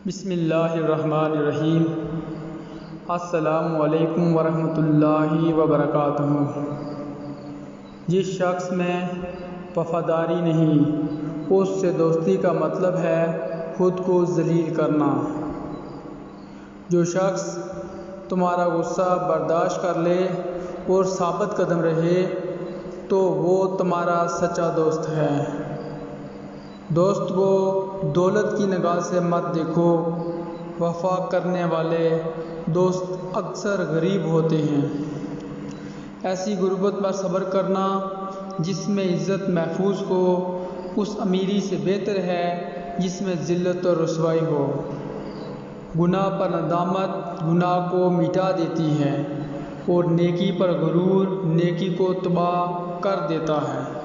بسم اللہ الرحمن الرحیم۔ السلام علیکم ورحمۃ اللہ وبرکاتہ۔ جس شخص میں وفاداری نہیں، اس سے دوستی کا مطلب ہے خود کو ذلیل کرنا۔ جو شخص تمہارا غصہ برداشت کر لے اور ثابت قدم رہے تو وہ تمہارا سچا دوست ہے۔ دوست کو دولت کی نگاہ سے مت دیکھو، وفا کرنے والے دوست اکثر غریب ہوتے ہیں۔ ایسی غربت پر صبر کرنا جس میں عزت محفوظ ہو اس امیری سے بہتر ہے جس میں ذلت اور رسوائی ہو۔ گناہ پر ندامت گناہ کو مٹا دیتی ہے اور نیکی پر غرور نیکی کو تباہ کر دیتا ہے۔